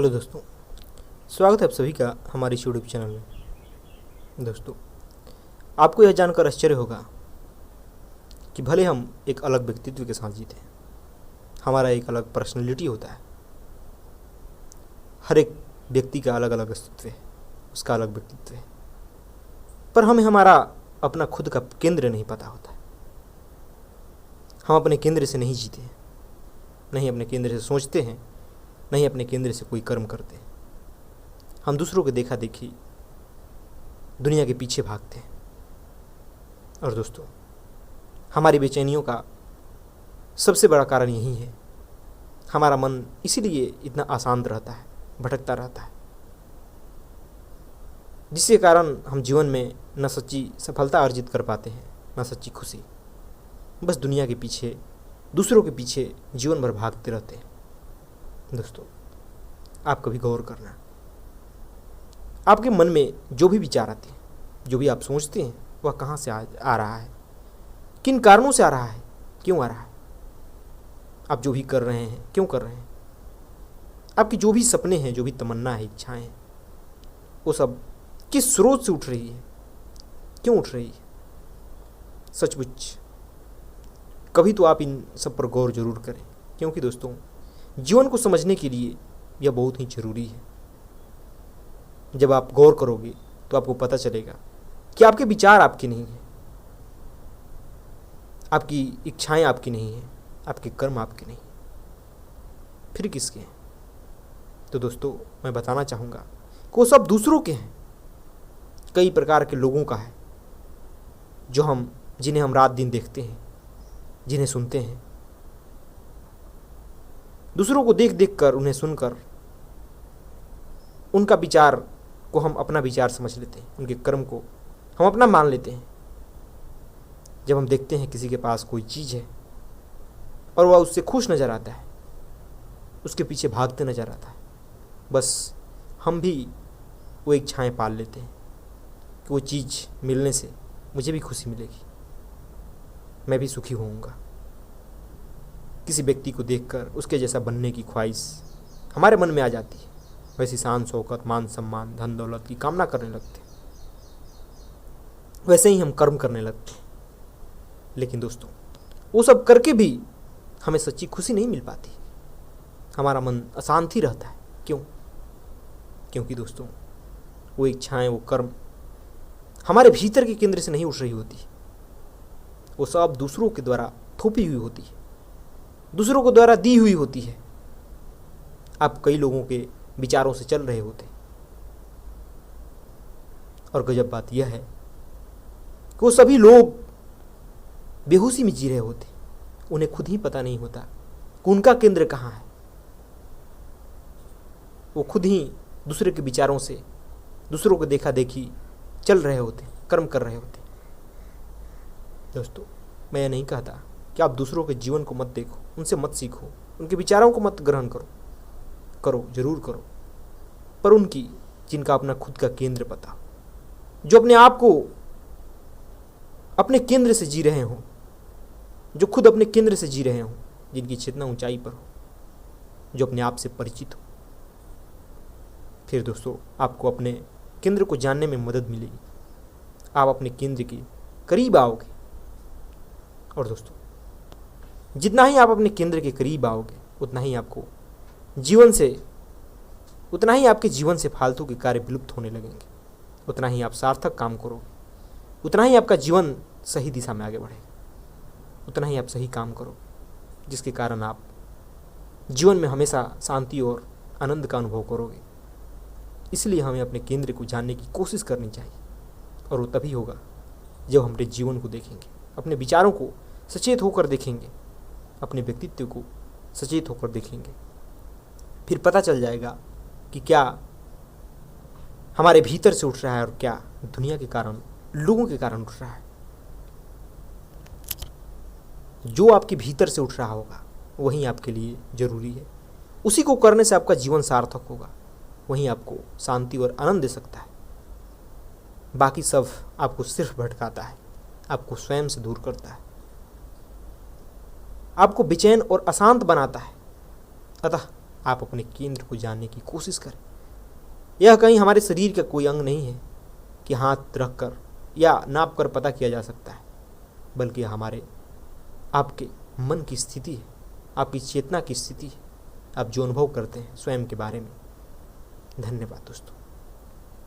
Hello दोस्तों, स्वागत है आप सभी का हमारे इस यूट्यूब चैनल में। दोस्तों, आपको यह जानकर आश्चर्य होगा कि भले हम एक अलग व्यक्तित्व के साथ जीते हैं, हमारा एक अलग पर्सनैलिटी होता है, हर एक व्यक्ति का अलग अलग अस्तित्व है, उसका अलग व्यक्तित्व है, पर हमें हमारा अपना खुद का केंद्र नहीं पता होता है। हम अपने केंद्र से नहीं जीते हैं, नहीं अपने केंद्र से सोचते हैं, नहीं अपने केंद्र से कोई कर्म करते हैं। हम दूसरों के देखा देखी दुनिया के पीछे भागते हैं। और दोस्तों, हमारी बेचैनियों का सबसे बड़ा कारण यही है। हमारा मन इसीलिए इतना अशांत रहता है, भटकता रहता है, जिसके कारण हम जीवन में न सच्ची सफलता अर्जित कर पाते हैं, न सच्ची खुशी। बस दुनिया के पीछे, दूसरों के पीछे जीवन भर भागते रहते हैं। दोस्तों, आप कभी गौर करना, आपके मन में जो भी विचार आते हैं, जो भी आप सोचते हैं, वह कहाँ से आ रहा है, किन कारणों से आ रहा है, क्यों आ रहा है। आप जो भी कर रहे हैं, क्यों कर रहे हैं। आपके जो भी सपने हैं, जो भी तमन्ना है, इच्छाएं हैं, वो सब किस स्रोत से उठ रही है, क्यों उठ रही है। सचमुच कभी तो आप इन सब पर गौर जरूर करें, क्योंकि दोस्तों, जीवन को समझने के लिए यह बहुत ही जरूरी है। जब आप गौर करोगे तो आपको पता चलेगा कि आपके विचार आपके नहीं हैं, आपकी इच्छाएं आपकी नहीं हैं, आपके कर्म आपके नहीं, फिर किसके हैं। तो दोस्तों, मैं बताना चाहूँगा कि वो सब दूसरों के हैं। कई प्रकार के लोगों का है जिन्हें हम रात दिन देखते हैं, जिन्हें सुनते हैं। दूसरों को देख देख कर, उन्हें सुनकर, उनका विचार को हम अपना विचार समझ लेते हैं, उनके कर्म को हम अपना मान लेते हैं। जब हम देखते हैं किसी के पास कोई चीज़ है और वह उससे खुश नज़र आता है, उसके पीछे भागते नज़र आता है, बस हम भी वो इच्छाएं पाल लेते हैं कि वो चीज़ मिलने से मुझे भी खुशी मिलेगी, मैं भी सुखी होऊंगा। किसी व्यक्ति को देखकर उसके जैसा बनने की ख्वाहिश हमारे मन में आ जाती है। वैसी शान शौकत, मान सम्मान, धन दौलत की कामना करने लगते हैं। वैसे ही हम कर्म करने लगते हैं। लेकिन दोस्तों, वो सब करके भी हमें सच्ची खुशी नहीं मिल पाती। हमारा मन अशांत ही रहता है। क्यों? क्योंकि दोस्तों, वो इच्छाएं, वो कर्म हमारे भीतर के केंद्र से नहीं उठ रही होती। वो सब दूसरों के द्वारा थोपी हुई होती है, दूसरों को द्वारा दी हुई होती है। आप कई लोगों के विचारों से चल रहे होते, और गजब बात यह है कि वो सभी लोग बेहोशी में जी रहे होते। उन्हें खुद ही पता नहीं होता कि उनका केंद्र कहाँ है। वो खुद ही दूसरे के विचारों से, दूसरों को देखा देखी चल रहे होते, कर्म कर रहे होते। दोस्तों, मैं यह नहीं कहता कि आप दूसरों के जीवन को मत देखो, उनसे मत सीखो, उनके विचारों को मत ग्रहण करो जरूर करो, पर उनकी जिनका अपना खुद का केंद्र पता, जो अपने आप को अपने केंद्र से जी रहे हों, जो खुद अपने केंद्र से जी रहे हों, जिनकी चेतना ऊंचाई पर हो, जो अपने आप से परिचित हो। फिर दोस्तों, आपको अपने केंद्र को जानने में मदद मिलेगी। आप अपने केंद्र के करीब आओगे। और दोस्तों, जितना ही आप अपने केंद्र के करीब आओगे, उतना ही आपके जीवन से फालतू के कार्य विलुप्त होने लगेंगे, उतना ही आप सार्थक काम करोगे, उतना ही आपका जीवन सही दिशा में आगे बढ़ेगा, उतना ही आप सही काम करोगे, जिसके कारण आप जीवन में हमेशा शांति और आनंद का अनुभव करोगे। इसलिए हमें अपने केंद्र को जानने की कोशिश करनी चाहिए, और वो तभी होगा जब हम अपने जीवन को देखेंगे, अपने विचारों को सचेत होकर देखेंगे, अपने व्यक्तित्व को सचेत होकर देखेंगे। फिर पता चल जाएगा कि क्या हमारे भीतर से उठ रहा है और क्या दुनिया के कारण, लोगों के कारण उठ रहा है। जो आपके भीतर से उठ रहा होगा वही आपके लिए जरूरी है। उसी को करने से आपका जीवन सार्थक होगा, वही आपको शांति और आनंद दे सकता है। बाकी सब आपको सिर्फ भटकाता है, आपको स्वयं से दूर करता है, आपको बेचैन और अशांत बनाता है। अतः आप अपने केंद्र को जानने की कोशिश करें। यह कहीं हमारे शरीर का कोई अंग नहीं है कि हाथ रख कर या नाप कर पता किया जा सकता है, बल्कि हमारे आपके मन की स्थिति है, आपकी चेतना की स्थिति है, आप जो अनुभव करते हैं स्वयं के बारे में। धन्यवाद दोस्तों।